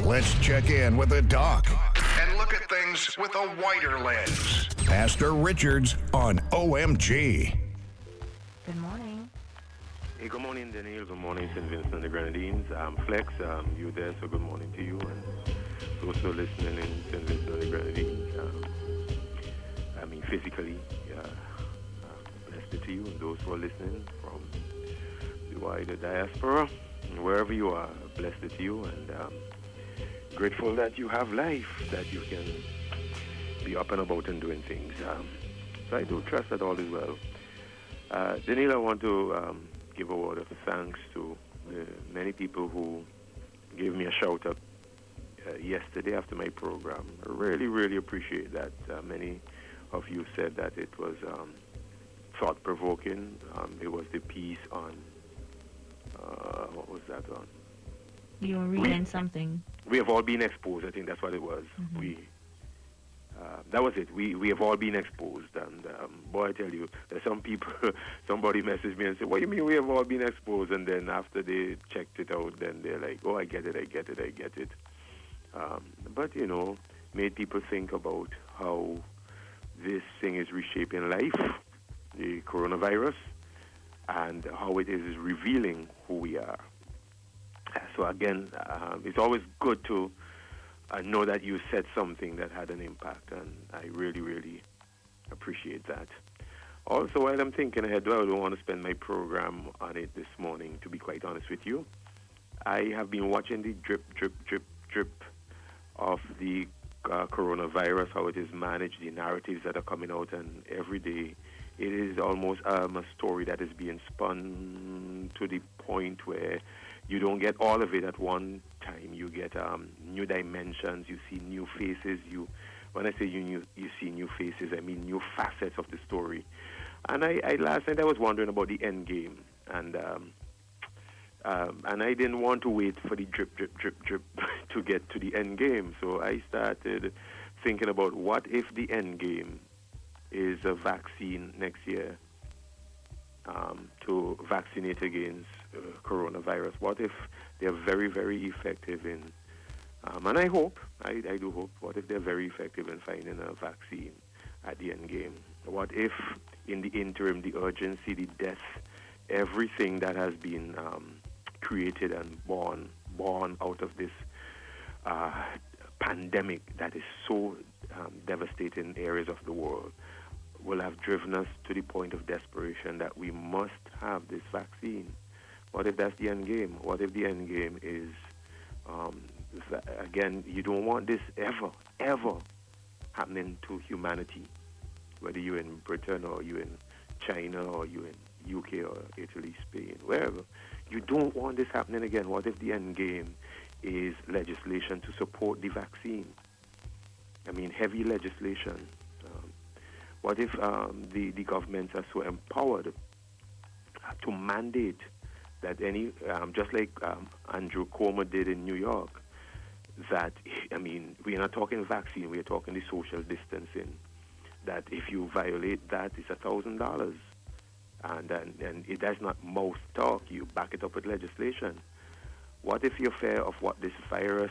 Let's check in with the doc and look at things with a wider lens. Pastor Richards on OMG. Good morning. Hey, good morning, Daniel. Good morning, St. Vincent and the Grenadines. Flex, you there, so good morning to you. And those who are listening in St. Vincent and the Grenadines, physically, blessed to you. And those who are listening from the wider diaspora, wherever you are, blessed to you. And grateful that you have life, that you can be up and about and doing things. So I do trust that all is well. Daniel, I want to give a word of thanks to the many people who gave me a shout out yesterday after my program. I really, really appreciate that. Many of you said that it was thought-provoking. It was the piece on, what was that on? You were reading something. We have all been exposed. I think that's what it was. Mm-hmm. That was it. We have all been exposed. And boy, I tell you, there's some people, somebody messaged me and said, what do you mean we have all been exposed? And then after they checked it out, then they're like, oh, I get it. But, you know, made people think about how this thing is reshaping life, the coronavirus, and how it is revealing who we are. So again, it's always good to know that you said something that had an impact, and I really, really appreciate that. Also, while I'm thinking ahead, I don't want to spend my program on it this morning, to be quite honest with you. I have been watching the drip of the coronavirus, how it is managed, the narratives that are coming out, and every day it is almost a story that is being spun to the point where you don't get all of it at one time. You get new dimensions. You see new faces. When I say you see new faces, I mean new facets of the story. And I last night I was wondering about the end game, and I didn't want to wait for the drip to get to the end game. So I started thinking about what if the end game is a vaccine next year to vaccinate against coronavirus. What if they're very, very effective in, and I hope, I do hope, what if they're very effective in finding a vaccine at the end game? What if in the interim, the urgency, the death, everything that has been created and born out of this pandemic that is so devastating areas of the world will have driven us to the point of desperation that we must have this vaccine? What if that's the end game? What if the end game is, again, you don't want this ever happening to humanity, whether you're in Britain or you're in China or you're in UK or Italy, Spain, wherever. You don't want this happening again. What if the end game is legislation to support the vaccine? I mean, heavy legislation. What if the governments are so empowered to mandate that any, just like Andrew Cuomo did in New York, that, I mean, we're not talking vaccine, we're talking the social distancing, that if you violate that, it's $1,000. And it does not mouth talk, you back it up with legislation. What if your fear of what this virus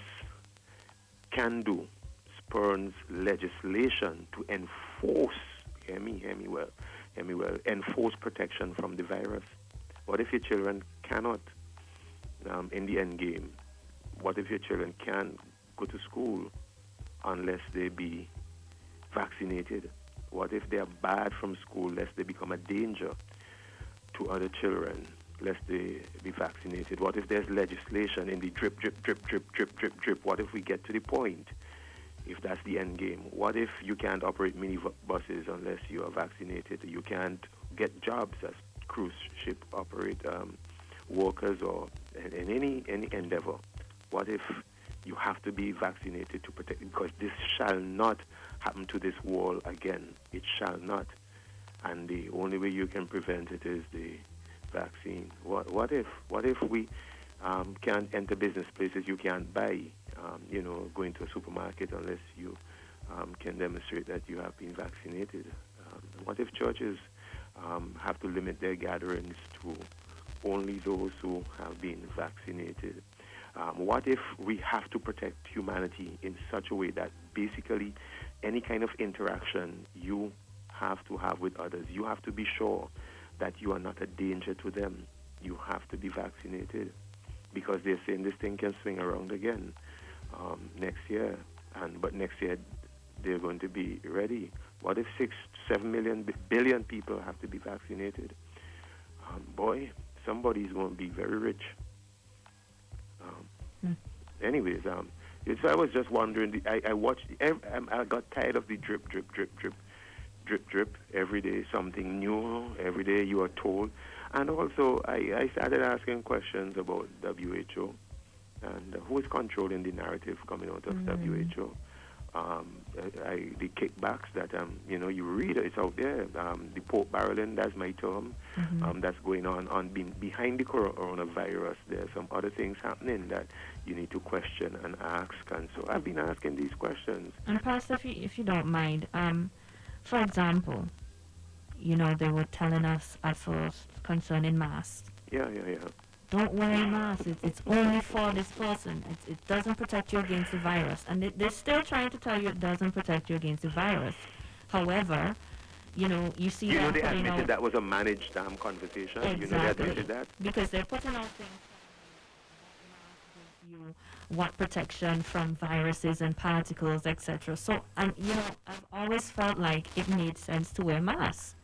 can do spurns legislation to enforce, hear me well, enforce protection from the virus? What if your children cannot, in the end game, what if your children can't go to school unless they be vaccinated? What if they are barred from school lest they become a danger to other children lest they be vaccinated? What if there's legislation in the drip? What if we get to the point, if that's the end game? What if you can't operate minibuses unless you are vaccinated? You can't get jobs as cruise ship workers or in any endeavor? What if you have to be vaccinated to protect? Because this shall not happen to this world again. It shall not. And the only way you can prevent it is the vaccine. What if we can't enter business places? You can't buy, go into a supermarket unless you can demonstrate that you have been vaccinated. What if churches have to limit their gatherings to only those who have been vaccinated? What if we have to protect humanity in such a way that basically any kind of interaction you have to have with others, you have to be sure that you are not a danger to them. You have to be vaccinated, because they're saying this thing can swing around again next year. But next year they're going to be ready. What if 6-7 billion people have to be vaccinated? Boy, somebody's going to be very rich. Anyways, so I was just wondering. I watched. I got tired of the drip, drip, drip, drip, drip, drip every day. Something new every day. You are told, and also I started asking questions about WHO and who is controlling the narrative coming out of WHO. The kickbacks that you read, it's out there. The pork barreling, that's my term. That's going on behind the coronavirus. There's some other things happening that you need to question and ask. And so I've been asking these questions. And Pastor, if you don't mind, for example, they were telling us at first concerning masks. Yeah. Don't wear a mask. It's only for this person. It doesn't protect you against the virus. And they're still trying to tell you it doesn't protect you against the virus. However, you see they putting admitted out... that was a managed conversation. Exactly. They admitted that. Because they're putting out things that you what protection from viruses and particles, etc. So, and I've always felt like it made sense to wear masks.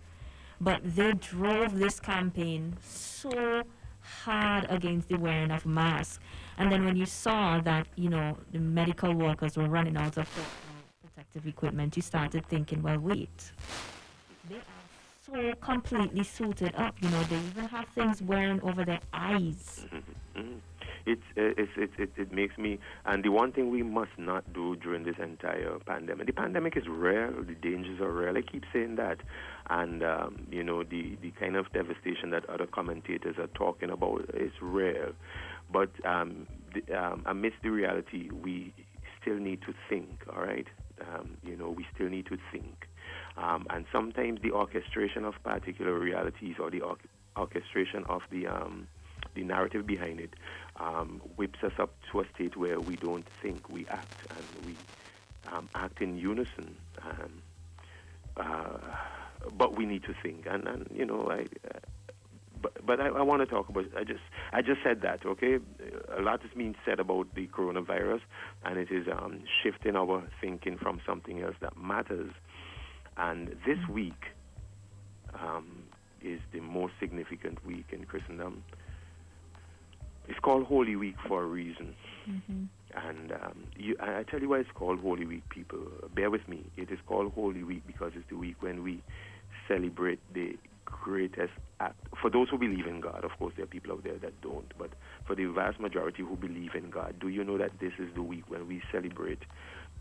But they drove this campaign so hard against the wearing of masks. And then when you saw that, the medical workers were running out of protective equipment, you started thinking, well, wait. They are so completely suited up. They even have things wearing over their eyes. It makes me, and the one thing we must not do during this entire pandemic, the pandemic is real, the dangers are real, I keep saying that, and the kind of devastation that other commentators are talking about is real, but amidst the reality, we still need to think, all right? We still need to think, and sometimes the orchestration of particular realities or the orchestration of the narrative behind it whips us up to a state where we don't think, we act, and we act in unison. But we need to think, and I want to talk about. I just said that. Okay, a lot is being said about the coronavirus, and it is shifting our thinking from something else that matters. And this week is the most significant week in Christendom. It's called Holy Week for a reason. And I tell you why it's called Holy Week, people. Bear with me. It is called Holy Week because it's the week when we celebrate the greatest act. For those who believe in God, of course, there are people out there that don't, but for the vast majority who believe in God, do you know that this is the week when we celebrate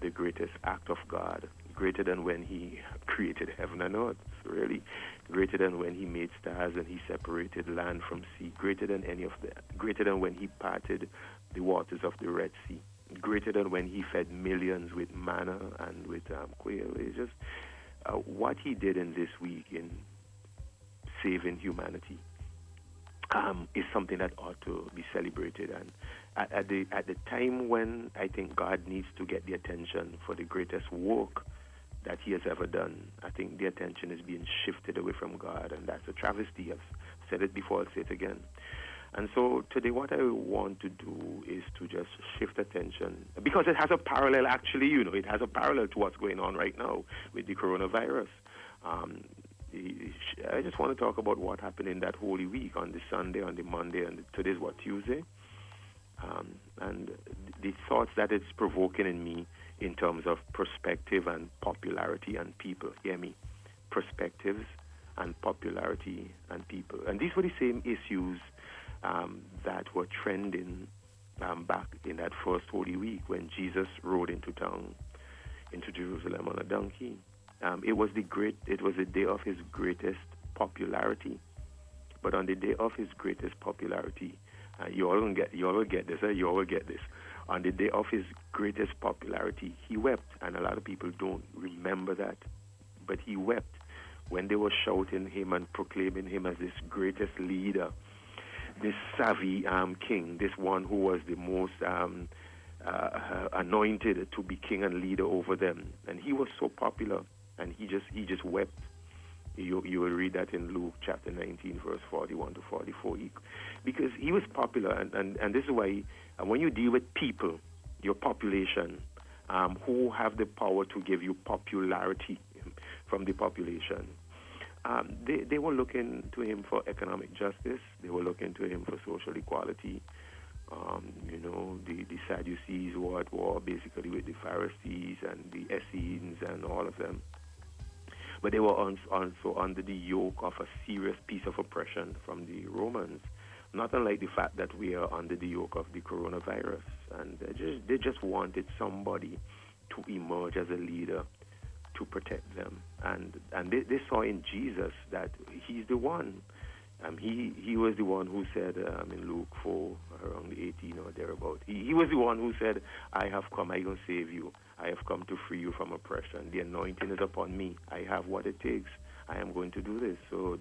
the greatest act of God, greater than when he created heaven and earth, really, greater than when he made stars and he separated land from sea, greater than any of that, greater than when he parted the waters of the Red Sea, greater than when he fed millions with manna and with quail. It's just what he did in this week in saving humanity is something that ought to be celebrated. And at the time when I think God needs to get the attention for the greatest work that he has ever done, I think the attention is being shifted away from God, and that's a travesty. I've said it before, I'll say it again. And so today what I want to do is to just shift attention, because it has a parallel, actually, it has a parallel to what's going on right now with the coronavirus. I just want to talk about what happened in that Holy Week on the Sunday, on the Monday, and today's Tuesday? And the thoughts that it's provoking in me in terms of perspective and popularity and people. Hear me? Perspectives and popularity and people. And these were the same issues that were trending back in that first Holy Week when Jesus rode into town, into Jerusalem on a donkey. It was the day of his greatest popularity. But on the day of his greatest popularity, you all will get this. On the day of his greatest popularity, he wept, and a lot of people don't remember that. But he wept when they were shouting him and proclaiming him as this greatest leader this savvy king, this one who was the most anointed to be king and leader over them, and he was so popular, and he just wept. You will read that in Luke chapter 19, verse 41 to 44, because he was popular, and this is why when you deal with people, your population, who have the power to give you popularity from the population, they were looking to him for economic justice. They were looking to him for social equality. The Sadducees were at war basically with the Pharisees and the Essenes and all of them. But they were also under the yoke of a serious piece of oppression from the Romans, not unlike the fact that we are under the yoke of the coronavirus. And they just wanted somebody to emerge as a leader to protect them. And they saw in Jesus that he's the one. He was the one who said in Luke 4, around 18 or thereabout, he was the one who said, I have come, I will save you. I have come to free you from oppression. The anointing is upon me. I have what it takes. I am going to do this. So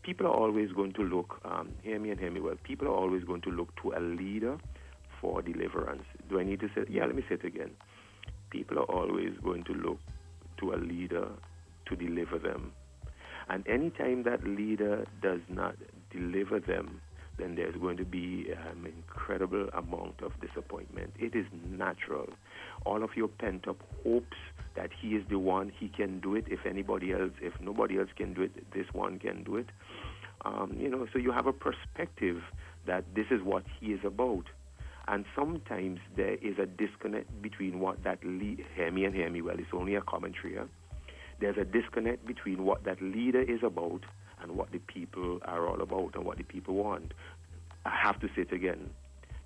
people are always going to look, hear me and hear me well, people are always going to look to a leader for deliverance. Do I need to say it? Yeah, let me say it again. People are always going to look to a leader to deliver them. And anytime that leader does not deliver them, then there's going to be an incredible amount of disappointment. It is natural. All of your pent-up hopes that he is the one, he can do it. If nobody else can do it, this one can do it. So you have a perspective that this is what he is about. And sometimes there is a disconnect between what that hear me and hear me well, it's only a commentary. There's a disconnect between what that leader is about and what the people are all about and what the people want. I have to say it again.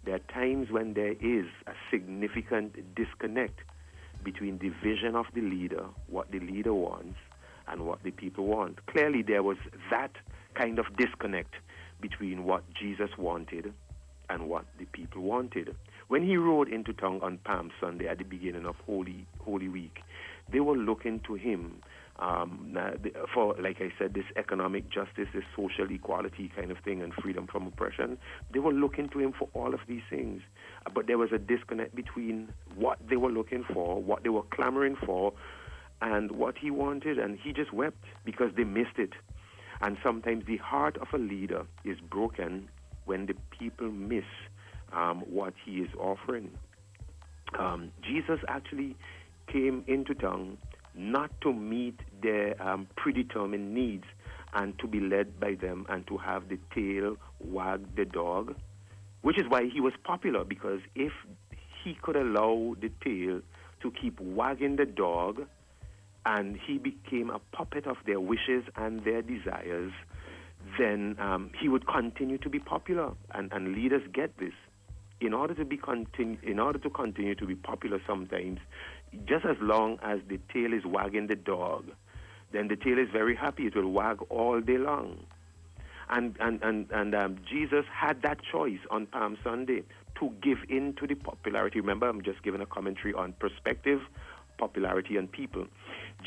There are times when there is a significant disconnect between the vision of the leader, what the leader wants, and what the people want. Clearly, there was that kind of disconnect between what Jesus wanted and what the people wanted. When he rode into town on Palm Sunday at the beginning of Holy Week, they were looking to him for, like I said, this economic justice, this social equality kind of thing, and freedom from oppression. They were looking to him for all of these things. But there was a disconnect between what they were looking for, what they were clamoring for, and what he wanted, and he just wept because they missed it. And sometimes the heart of a leader is broken when the people miss what he is offering. Jesus actually came into town not to meet their predetermined needs and to be led by them and to have the tail wag the dog, which is why he was popular, because if he could allow the tail to keep wagging the dog and he became a puppet of their wishes and their desires, then he would continue to be popular. And leaders get this. In order to continue to be popular sometimes, just as long as the tail is wagging the dog, then the tail is very happy. It will wag all day long. And Jesus had that choice on Palm Sunday to give in to the popularity. Remember, I'm just giving a commentary on perspective, popularity, and people.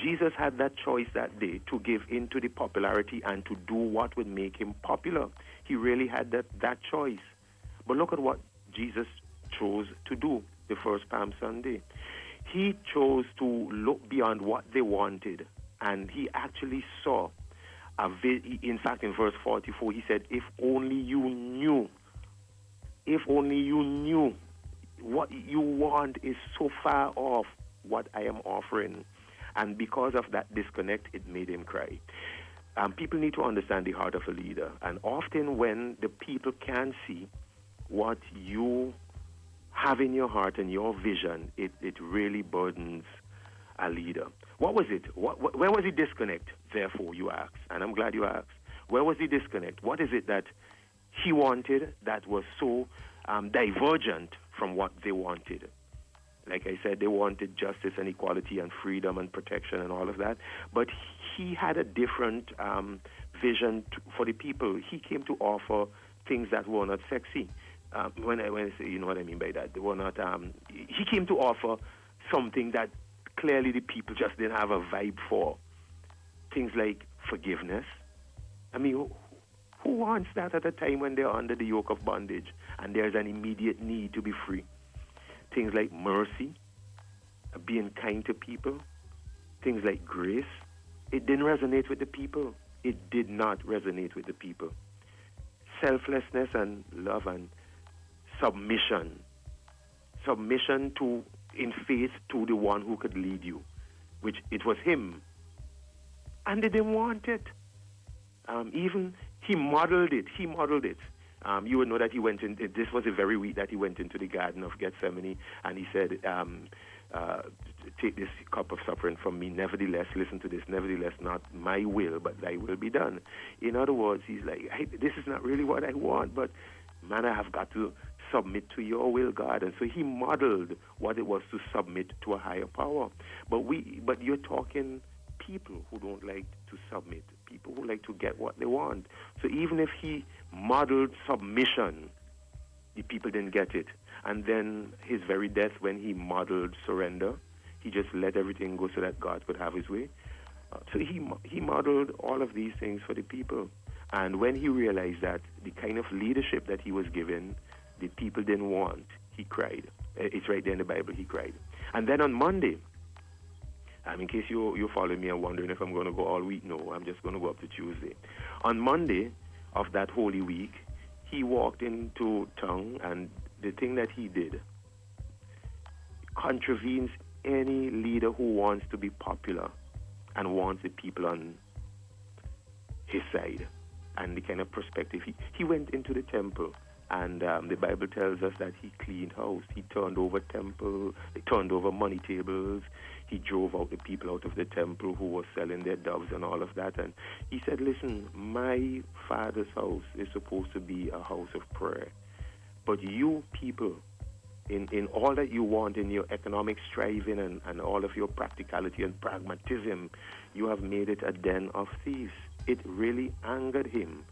Jesus had that choice that day to give in to the popularity and to do what would make him popular. He really had that choice. But look at what Jesus chose to do the first Palm Sunday. He chose to look beyond what they wanted, and he actually saw in fact, in verse 44, he said, if only you knew what you want is so far off what I am offering. And because of that disconnect, it made him cry. People need to understand the heart of a leader. And often when the people can see what you have in your heart and your vision, it really burdens a leader. What was it? Where was the disconnect, therefore, you ask? And I'm glad you asked. Where was the disconnect? What is it that he wanted that was so divergent from what they wanted? Like I said, they wanted justice and equality and freedom and protection and all of that. But he had a different vision for the people. He came to offer things that were not sexy. When I say, you know what I mean by that, they were not. He came to offer something that clearly the people just didn't have a vibe for. Things like forgiveness. I mean, Who wants that at a time when they're under the yoke of bondage and there's an immediate need to be free? Things like mercy, being kind to people, things like grace, it didn't resonate with the people. It did not resonate with the people. Selflessness and love and submission. Submission to, in faith, to the one who could lead you, which it was him. And they didn't want it. Even he modeled it. He modeled it. You would know that he went in. This was the very week that he went into the Garden of Gethsemane, and he said, "Take this cup of suffering from me. Nevertheless, listen to this. Nevertheless, not my will, but thy will be done." In other words, he's like, hey, "This is not really what I want, but man, I have got to submit to your will, God." And so he modeled what it was to submit to a higher power. But you're talking people who don't like to submit, people who like to get what they want. So even if he modeled submission, the people didn't get it. And then his very death, when he modeled surrender, he just let everything go so that God could have his way. So he modeled all of these things for the people. And when he realized that the kind of leadership that he was given, the people didn't want, he cried. It's right there in the Bible, he cried. And then on Monday, in case you're following me and wondering if I'm going to go all week, no, I'm just going to go up to Tuesday. On Monday of that Holy Week, he walked into town, and the thing that he did contravenes any leader who wants to be popular and wants the people on his side and the kind of perspective. He went into the temple, and the Bible tells us that he cleaned house. He turned over temple, he turned over money tables. He drove out the people out of the temple who were selling their doves and all of that. And he said, listen, my Father's house is supposed to be a house of prayer. But you people, in all that you want, in your economic striving and all of your practicality and pragmatism, you have made it a den of thieves. It really angered him,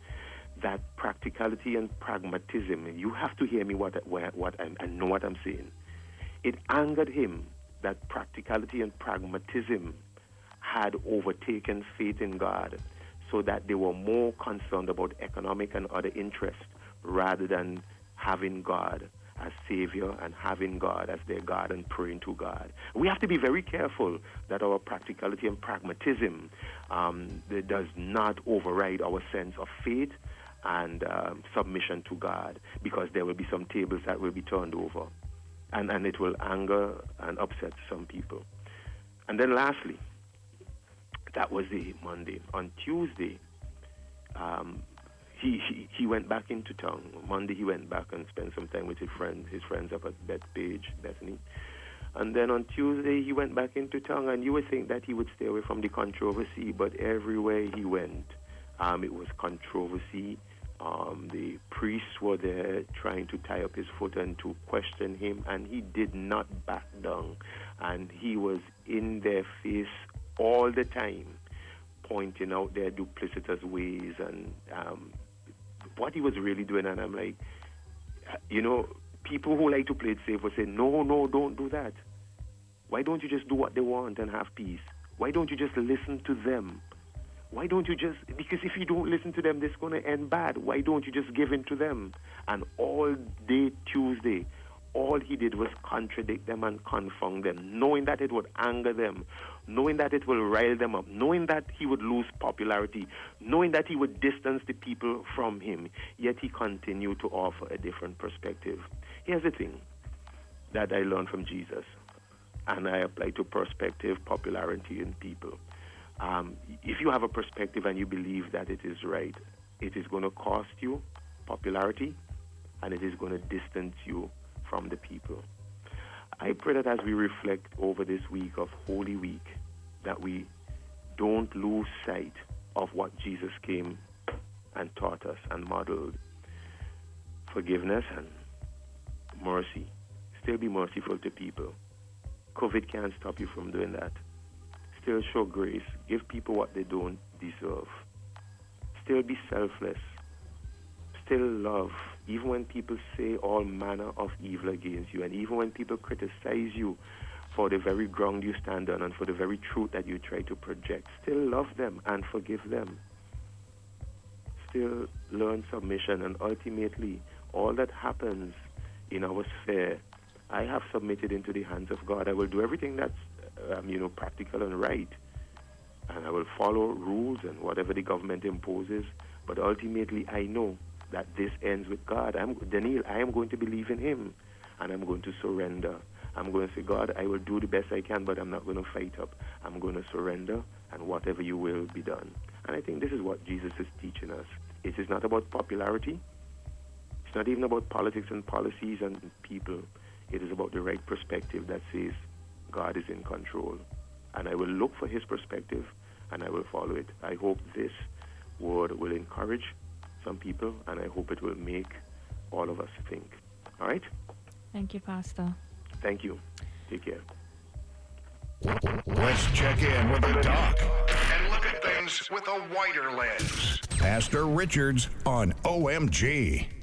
that practicality and pragmatism. You have to hear me I know what I'm saying. It angered him that practicality and pragmatism had overtaken faith in God, so that they were more concerned about economic and other interests rather than having God as Savior and having God as their God and praying to God. We have to be very careful that our practicality and pragmatism does not override our sense of faith and submission to God, because there will be some tables that will be turned over. And it will anger and upset some people. And then lastly, that was the Monday. On Tuesday, he went back into town. Monday he went back and spent some time with his friends up at Bethany. And then on Tuesday he went back into town, and you would think that he would stay away from the controversy, but everywhere he went, it was controversy. The priests were there trying to tie up his foot and to question him, and he did not back down. And he was in their face all the time, pointing out their duplicitous ways and what he was really doing. And I'm like, people who like to play it safe will say, no, don't do that. Why don't you just do what they want and have peace? Why don't you just listen to them? Why don't you just, because if you don't listen to them, this is going to end bad. Why don't you just give in to them? And all day Tuesday, all he did was contradict them and confound them, knowing that it would anger them, knowing that it will rile them up, knowing that he would lose popularity, knowing that he would distance the people from him. Yet he continued to offer a different perspective. Here's the thing that I learned from Jesus, and I apply to perspective, popularity, and people. If you have a perspective and you believe that it is right, it is going to cost you popularity, and it is going to distance you from the people. I pray that as we reflect over this week of Holy Week, that we don't lose sight of what Jesus came and taught us and modeled. Forgiveness and mercy. Still be merciful to people. COVID can't stop you from doing that. Still show grace. Give people what they don't deserve. Still be selfless. Still love. Even when people say all manner of evil against you, and even when people criticize you for the very ground you stand on and for the very truth that you try to project, still love them and forgive them. still learn submission, and ultimately, all that happens in our sphere, I have submitted into the hands of God. I will do everything that's, practical and right, and I will follow rules and whatever the government imposes. But ultimately, I know that this ends with God. Daniel, I am going to believe in Him, and I'm going to surrender. I'm going to say, God, I will do the best I can, but I'm not going to fight up. I'm going to surrender, and whatever you will be done. And I think this is what Jesus is teaching us. It is not about popularity. It's not even about politics and policies and people. It is about the right perspective that says God is in control. And I will look for His perspective, and I will follow it. I hope this word will encourage some people, and I hope it will make all of us think. All right? Thank you, Pastor. Thank you. Take care. Let's check in with the doc and look at things with a wider lens. Pastor Richards on OMG.